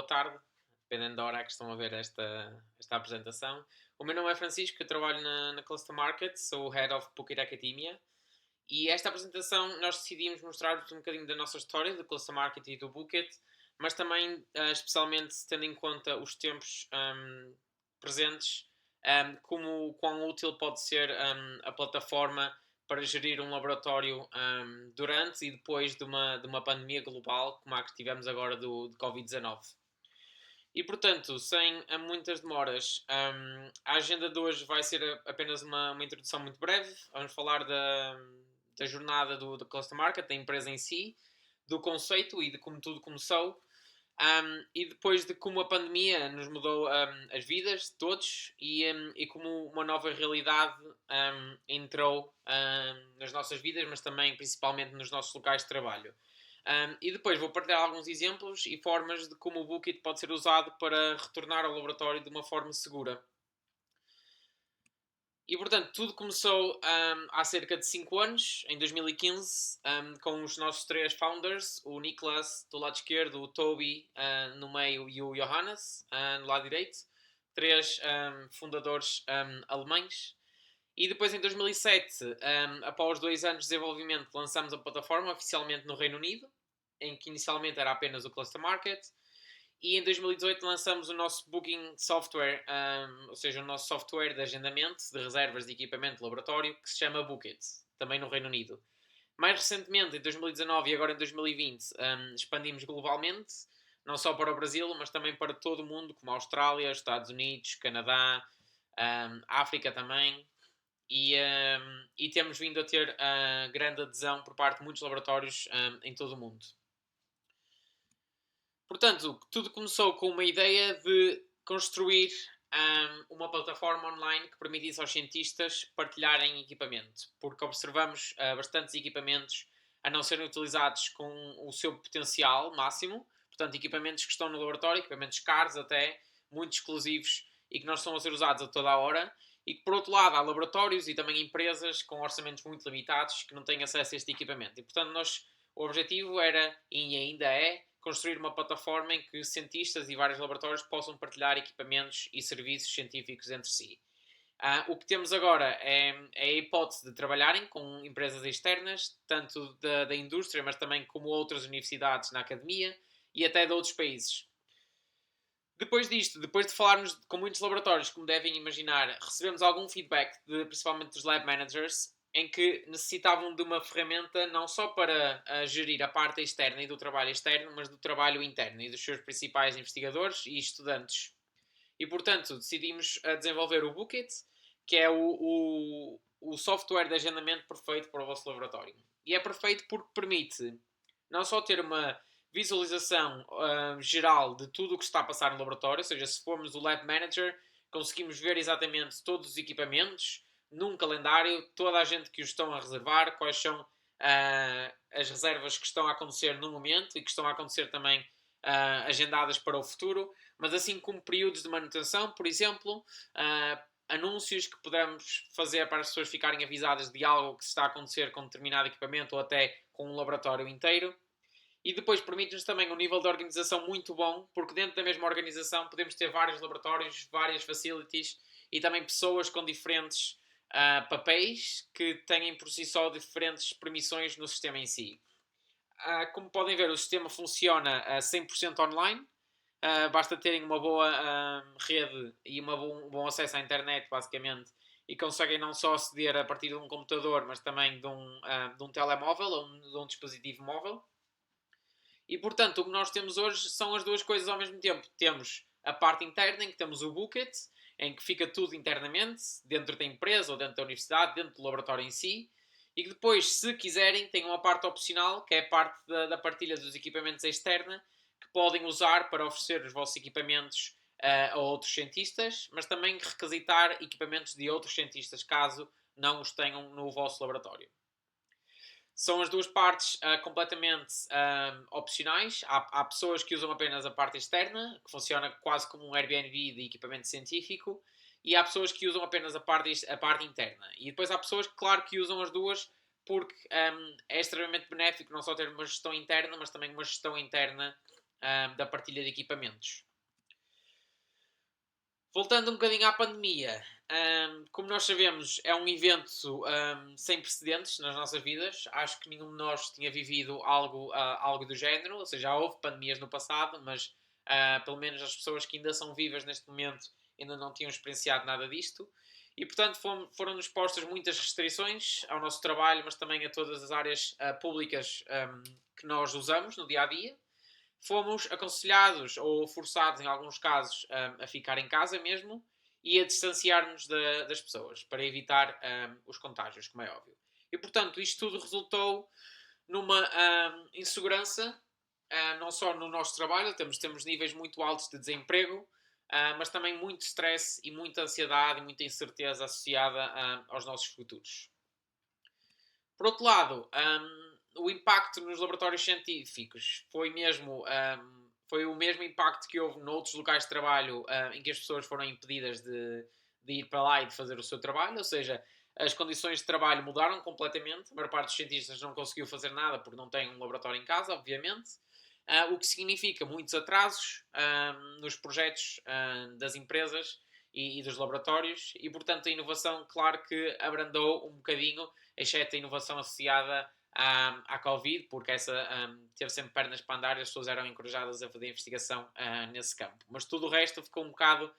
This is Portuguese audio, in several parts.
boa tarde, dependendo da hora que estão a ver esta apresentação. O meu nome é Francisco, eu trabalho na Cluster Market, sou o Head of Pocket Academia. E esta apresentação nós decidimos mostrar-vos um bocadinho da nossa história, do Cluster Market e do Bookit, mas também, especialmente tendo em conta os tempos presentes, como quão útil pode ser a plataforma para gerir um laboratório durante e depois de uma pandemia global como a que tivemos agora de Covid-19. E portanto, sem muitas demoras, a agenda de hoje vai ser apenas uma introdução muito breve. Vamos falar da jornada do Cluster Market, da empresa em si, do conceito e de como tudo começou. E depois de como a pandemia nos mudou as vidas de todos e como uma nova realidade entrou nas nossas vidas, mas também principalmente nos nossos locais de trabalho. E depois vou partilhar alguns exemplos e formas de como o Bookit pode ser usado para retornar ao laboratório de uma forma segura. E portanto, tudo começou há cerca de 5 anos, em 2015, com os nossos 3 founders, o Niklas do lado esquerdo, o Toby no meio e o Johannes no lado direito. 3 fundadores alemães. E depois em 2007, após 2 anos de desenvolvimento, lançamos a plataforma oficialmente no Reino Unido, em que inicialmente era apenas o Cluster Market. E em 2018 lançamos o nosso Booking Software, ou seja, o nosso software de agendamento de reservas de equipamento de laboratório, que se chama Bookit, também no Reino Unido. Mais recentemente, em 2019 e agora em 2020, expandimos globalmente, não só para o Brasil, mas também para todo o mundo, como a Austrália, Estados Unidos, Canadá, África também. E temos vindo a ter grande adesão por parte de muitos laboratórios em todo o mundo. Portanto, tudo começou com uma ideia de construir uma plataforma online que permitisse aos cientistas partilharem equipamento, porque observamos bastantes equipamentos a não serem utilizados com o seu potencial máximo, portanto, equipamentos que estão no laboratório, equipamentos caros até, muito exclusivos e que não estão a ser usados a toda a hora, e que, por outro lado, há laboratórios e também empresas com orçamentos muito limitados que não têm acesso a este equipamento. E, portanto, o objetivo era, e ainda é, construir uma plataforma em que cientistas e vários laboratórios possam partilhar equipamentos e serviços científicos entre si. O que temos agora é a hipótese de trabalharem com empresas externas, tanto da indústria, mas também como outras universidades na academia e até de outros países. Depois disto, depois de falarmos com muitos laboratórios, como devem imaginar, recebemos algum feedback, principalmente dos lab managers, em que necessitavam de uma ferramenta não só para gerir a parte externa e do trabalho externo, mas do trabalho interno e dos seus principais investigadores e estudantes. E, portanto, decidimos desenvolver o Bookit, que é o software de agendamento perfeito para o vosso laboratório. E é perfeito porque permite não só ter uma visualização geral de tudo o que está a passar no laboratório, ou seja, se formos o Lab Manager, conseguimos ver exatamente todos os equipamentos, num calendário, toda a gente que os estão a reservar, quais são as reservas que estão a acontecer no momento e que estão a acontecer também agendadas para o futuro, mas assim como períodos de manutenção, por exemplo, anúncios que podemos fazer para as pessoas ficarem avisadas de algo que está a acontecer com determinado equipamento ou até com um laboratório inteiro. E depois permite-nos também um nível de organização muito bom, porque dentro da mesma organização podemos ter vários laboratórios, várias facilities e também pessoas com diferentes papéis que têm por si só diferentes permissões no sistema em si. Como podem ver, o sistema funciona a 100% online. Basta terem uma boa rede e um bom acesso à internet, basicamente, e conseguem não só aceder a partir de um computador, mas também de um telemóvel ou de um dispositivo móvel. E, portanto, o que nós temos hoje são as duas coisas ao mesmo tempo. Temos a parte interna, em que temos o Bookit, em que fica tudo internamente, dentro da empresa ou dentro da universidade, dentro do laboratório em si. E que depois, se quiserem, tem uma parte opcional, que é a parte da partilha dos equipamentos externa, que podem usar para oferecer os vossos equipamentos a outros cientistas, mas também requisitar equipamentos de outros cientistas, caso não os tenham no vosso laboratório. São as duas partes completamente opcionais. Há pessoas que usam apenas a parte externa, que funciona quase como um Airbnb de equipamento científico, e há pessoas que usam apenas a parte interna. E depois há pessoas, claro, que usam as duas porque é extremamente benéfico não só ter uma gestão interna, mas também uma gestão interna da partilha de equipamentos. Voltando um bocadinho à pandemia, como nós sabemos, é um evento sem precedentes nas nossas vidas. Acho que nenhum de nós tinha vivido algo do género, ou seja, já houve pandemias no passado, mas pelo menos as pessoas que ainda são vivas neste momento ainda não tinham experienciado nada disto. E, portanto, foram-nos postas muitas restrições ao nosso trabalho, mas também a todas as áreas públicas que nós usamos no dia a dia. Fomos aconselhados ou forçados, em alguns casos, a ficar em casa mesmo e a distanciar-nos das pessoas para evitar os contágios, como é óbvio. E, portanto, isto tudo resultou numa insegurança, não só no nosso trabalho, temos níveis muito altos de desemprego, mas também muito stress e muita ansiedade e muita incerteza associada aos nossos futuros. Por outro lado, o impacto nos laboratórios científicos foi o mesmo impacto que houve noutros locais de trabalho em que as pessoas foram impedidas de ir para lá e de fazer o seu trabalho, ou seja, as condições de trabalho mudaram completamente. A maior parte dos cientistas não conseguiu fazer nada porque não tem um laboratório em casa, obviamente. O que significa muitos atrasos nos projetos das empresas e dos laboratórios, e portanto a inovação, claro que abrandou um bocadinho, exceto a inovação associada à Covid, porque essa teve sempre pernas para andar e as pessoas eram encorajadas a fazer investigação nesse campo. Mas tudo o resto ficou um bocado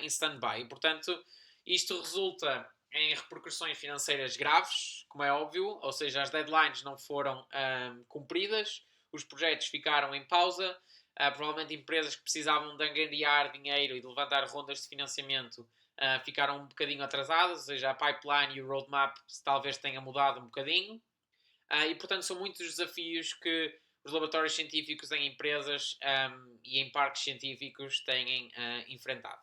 em stand-by. E, portanto, isto resulta em repercussões financeiras graves, como é óbvio, ou seja, as deadlines não foram cumpridas, os projetos ficaram em pausa, provavelmente empresas que precisavam de angariar dinheiro e de levantar rondas de financiamento ficaram um bocadinho atrasadas, ou seja, a pipeline e o roadmap talvez tenha mudado um bocadinho. E, portanto, são muitos desafios que os laboratórios científicos em empresas e em parques científicos têm enfrentado.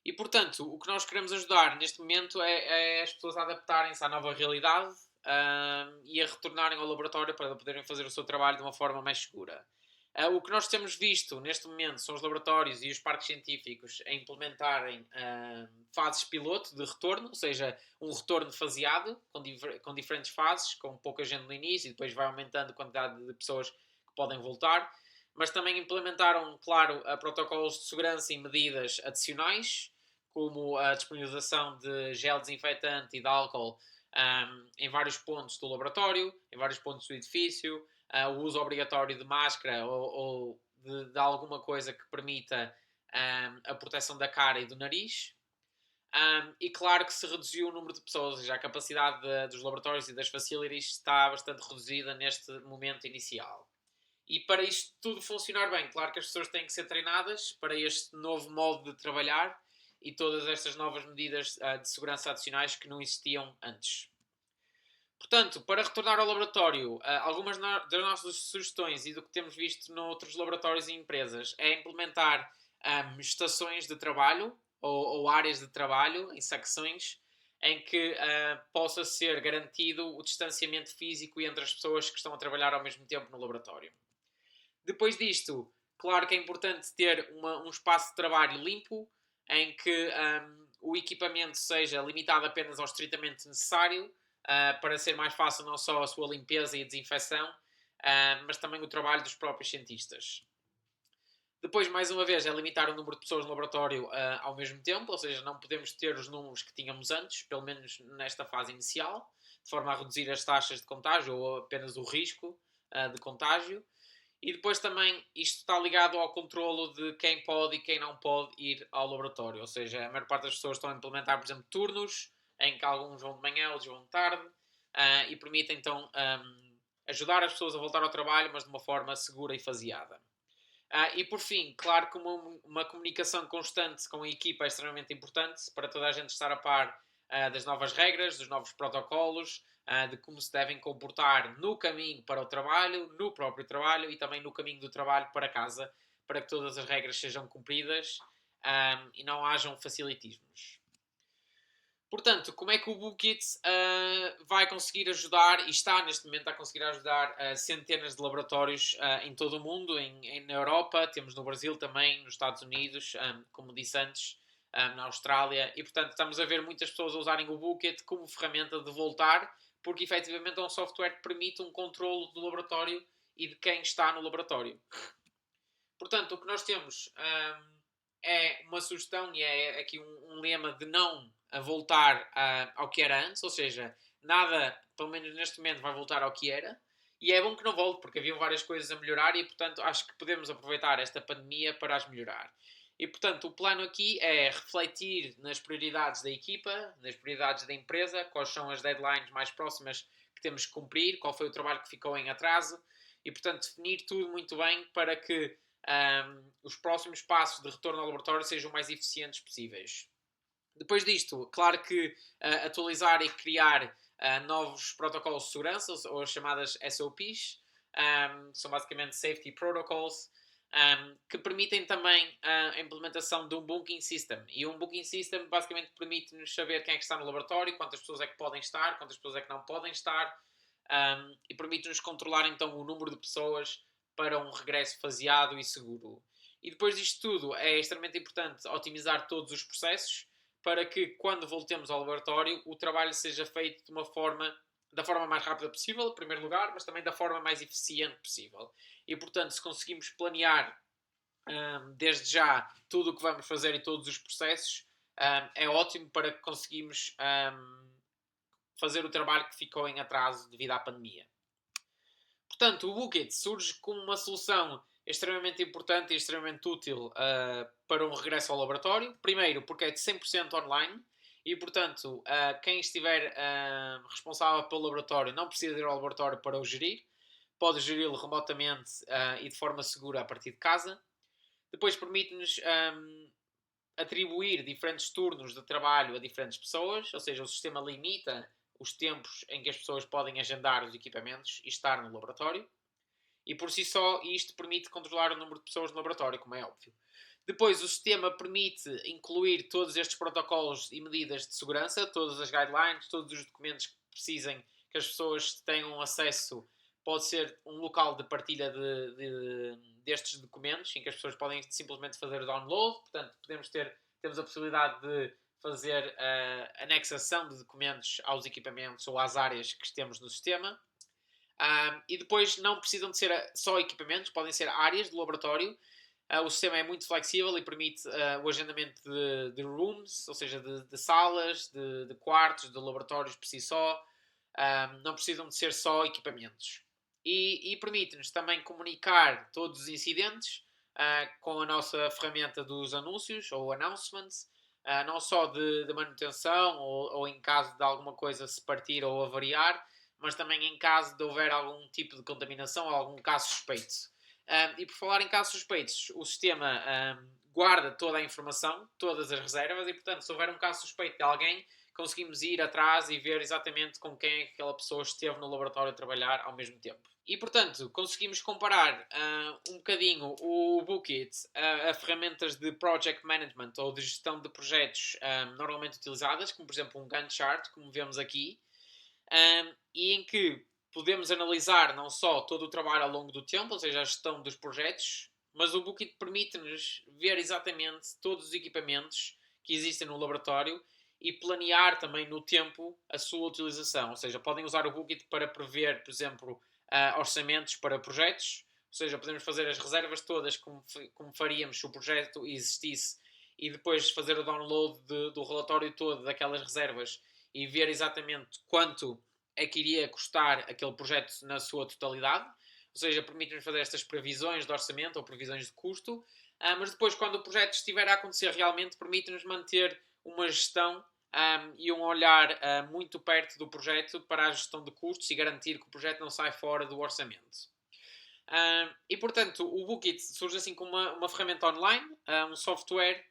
E, portanto, o que nós queremos ajudar neste momento é as pessoas a adaptarem-se à nova realidade e a retornarem ao laboratório para poderem fazer o seu trabalho de uma forma mais segura. O que nós temos visto neste momento são os laboratórios e os parques científicos a implementarem fases piloto de retorno, ou seja, um retorno faseado, com diferentes fases, com pouca gente no início e depois vai aumentando a quantidade de pessoas que podem voltar. Mas também implementaram, claro, protocolos de segurança e medidas adicionais, como a disponibilização de gel desinfetante e de álcool em vários pontos do laboratório, em vários pontos do edifício, o uso obrigatório de máscara ou de alguma coisa que permita a proteção da cara e do nariz. E claro que se reduziu o número de pessoas, ou seja, a capacidade dos laboratórios e das facilities está bastante reduzida neste momento inicial. E para isto tudo funcionar bem, claro que as pessoas têm que ser treinadas para este novo modo de trabalhar e todas estas novas medidas de segurança adicionais que não existiam antes. Portanto, para retornar ao laboratório, algumas das nossas sugestões e do que temos visto noutros laboratórios e empresas é implementar estações de trabalho ou áreas de trabalho em secções em que possa ser garantido o distanciamento físico entre as pessoas que estão a trabalhar ao mesmo tempo no laboratório. Depois disto, claro que é importante ter um espaço de trabalho limpo, em que o equipamento seja limitado apenas ao estritamente necessário, para ser mais fácil não só a sua limpeza e a desinfecção, mas também o trabalho dos próprios cientistas. Depois, mais uma vez, é limitar o número de pessoas no laboratório ao mesmo tempo, ou seja, não podemos ter os números que tínhamos antes, pelo menos nesta fase inicial, de forma a reduzir as taxas de contágio ou apenas o risco de contágio. E depois também isto está ligado ao controlo de quem pode e quem não pode ir ao laboratório. Ou seja, a maior parte das pessoas estão a implementar, por exemplo, turnos, em que alguns vão de manhã, outros vão de tarde, e permite então ajudar as pessoas a voltar ao trabalho, mas de uma forma segura e faseada. E por fim, claro que uma comunicação constante com a equipa é extremamente importante para toda a gente estar a par das novas regras, dos novos protocolos, de como se devem comportar no caminho para o trabalho, no próprio trabalho e também no caminho do trabalho para casa, para que todas as regras sejam cumpridas e não hajam facilitismos. Portanto, como é que o Bookit vai conseguir ajudar, e está neste momento a conseguir ajudar centenas de laboratórios em todo o mundo, na Europa, temos no Brasil também, nos Estados Unidos, como disse antes, na Austrália, e portanto estamos a ver muitas pessoas a usarem o Bookit como ferramenta de voltar, porque efetivamente é um software que permite um controlo do laboratório e de quem está no laboratório. Portanto, o que nós temos é uma sugestão e é aqui um lema de não voltar ao que era antes, ou seja, nada, pelo menos neste momento, vai voltar ao que era. E é bom que não volte, porque haviam várias coisas a melhorar e, portanto, acho que podemos aproveitar esta pandemia para as melhorar. E, portanto, o plano aqui é refletir nas prioridades da equipa, nas prioridades da empresa, quais são as deadlines mais próximas que temos que cumprir, qual foi o trabalho que ficou em atraso e, portanto, definir tudo muito bem para que os próximos passos de retorno ao laboratório sejam o mais eficientes possíveis. Depois disto, claro que atualizar e criar novos protocolos de segurança, ou as chamadas SOPs, são basicamente Safety Protocols, que permitem também a implementação de um booking system. E um booking system basicamente permite-nos saber quem é que está no laboratório, quantas pessoas é que podem estar, quantas pessoas é que não podem estar, e permite-nos controlar então o número de pessoas para um regresso faseado e seguro. E depois disto tudo, é extremamente importante otimizar todos os processos para que, quando voltemos ao laboratório, o trabalho seja feito da forma mais rápida possível, em primeiro lugar, mas também da forma mais eficiente possível. E, portanto, se conseguimos planear desde já tudo o que vamos fazer e todos os processos, é ótimo para que conseguimos fazer o trabalho que ficou em atraso devido à pandemia. Portanto, o Bookit surge como uma solução extremamente importante e extremamente útil para um regresso ao laboratório. Primeiro, porque é de 100% online e, portanto, quem estiver responsável pelo laboratório não precisa ir ao laboratório para o gerir. Pode geri-lo remotamente e de forma segura a partir de casa. Depois permite-nos atribuir diferentes turnos de trabalho a diferentes pessoas, ou seja, o sistema limita os tempos em que as pessoas podem agendar os equipamentos e estar no laboratório. E por si só, isto permite controlar o número de pessoas no laboratório, como é óbvio. Depois, o sistema permite incluir todos estes protocolos e medidas de segurança, todas as guidelines, todos os documentos que precisem que as pessoas tenham acesso. Pode ser um local de partilha destes documentos, em que as pessoas podem simplesmente fazer o download. Portanto, temos a possibilidade de fazer a anexação de documentos aos equipamentos ou às áreas que temos no sistema. E depois não precisam de ser só equipamentos, podem ser áreas de laboratório. O sistema é muito flexível e permite o agendamento de rooms, ou seja, de salas, de quartos, de laboratórios por si só. Não precisam de ser só equipamentos. E permite-nos também comunicar todos os incidentes com a nossa ferramenta dos anúncios ou announcements, não só de manutenção ou em caso de alguma coisa se partir ou avariar, mas também em caso de houver algum tipo de contaminação ou algum caso suspeito. E por falar em casos suspeitos, o sistema guarda toda a informação, todas as reservas, e portanto, se houver um caso suspeito de alguém, conseguimos ir atrás e ver exatamente com quem é que aquela pessoa esteve no laboratório a trabalhar ao mesmo tempo. E portanto, conseguimos comparar um bocadinho o Bookit a ferramentas de project management ou de gestão de projetos normalmente utilizadas, como por exemplo um Gantt chart, como vemos aqui, e em que podemos analisar não só todo o trabalho ao longo do tempo, ou seja, a gestão dos projetos, mas o Bookit permite-nos ver exatamente todos os equipamentos que existem no laboratório e planear também no tempo a sua utilização. Ou seja, podem usar o Bookit para prever, por exemplo, orçamentos para projetos, ou seja, podemos fazer as reservas todas como faríamos se o projeto existisse e depois fazer o download do relatório todo daquelas reservas e ver exatamente quanto é que iria custar aquele projeto na sua totalidade. Ou seja, permite-nos fazer estas previsões de orçamento ou previsões de custo, mas depois, quando o projeto estiver a acontecer realmente, permite-nos manter uma gestão e um olhar muito perto do projeto para a gestão de custos e garantir que o projeto não sai fora do orçamento. E portanto, o Bookit surge assim como uma ferramenta online, um software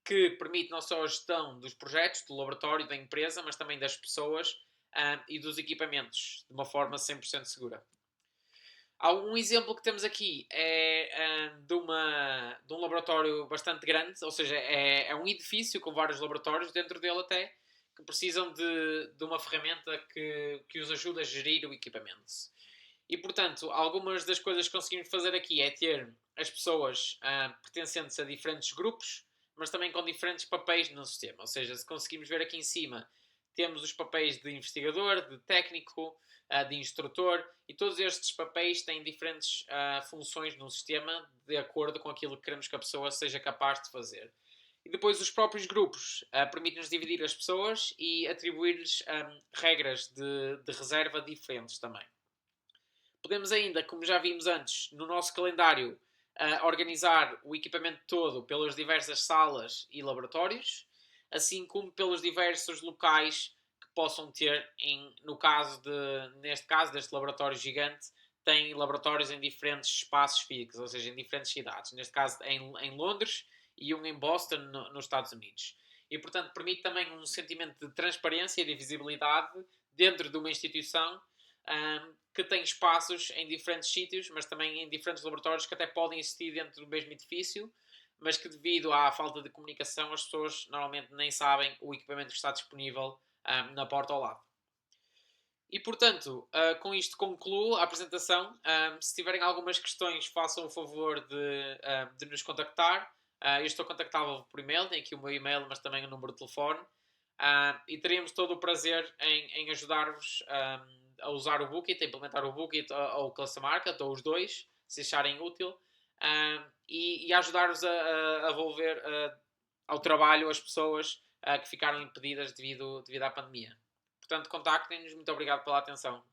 que permite não só a gestão dos projetos, do laboratório, da empresa, mas também das pessoas e dos equipamentos de uma forma 100% segura. Um exemplo que temos aqui é de um laboratório bastante grande, ou seja, é um edifício com vários laboratórios dentro dele até, que precisam de uma ferramenta que os ajude a gerir o equipamento. E, portanto, algumas das coisas que conseguimos fazer aqui é ter as pessoas pertencentes a diferentes grupos, mas também com diferentes papéis no sistema. Ou seja, se conseguimos ver aqui em cima, temos os papéis de investigador, de técnico, de instrutor, e todos estes papéis têm diferentes funções no sistema de acordo com aquilo que queremos que a pessoa seja capaz de fazer. E depois os próprios grupos permitem-nos dividir as pessoas e atribuir-lhes regras de reserva diferentes também. Podemos ainda, como já vimos antes, no nosso calendário, organizar o equipamento todo pelas diversas salas e laboratórios, assim como pelos diversos locais que possam ter, neste caso deste laboratório gigante, tem laboratórios em diferentes espaços físicos, ou seja, em diferentes cidades. Neste caso em Londres e um em Boston, nos Estados Unidos. E, portanto, permite também um sentimento de transparência e de visibilidade dentro de uma instituição que tem espaços em diferentes sítios, mas também em diferentes laboratórios que até podem existir dentro do mesmo edifício, mas que devido à falta de comunicação as pessoas normalmente nem sabem o equipamento que está disponível na porta ao lado. E portanto, com isto concluo a apresentação. Se tiverem algumas questões, façam o favor de nos contactar. Eu estou contactável por e-mail, tem aqui o meu e-mail, mas também o número de telefone. E teremos todo o prazer em ajudar-vos a usar o Bookit, a implementar o Bookit ou o Cluster Market, ou os dois, se acharem útil, e ajudar-vos a volver ao trabalho as pessoas que ficaram impedidas devido à pandemia. Portanto, contactem-nos. Muito obrigado pela atenção.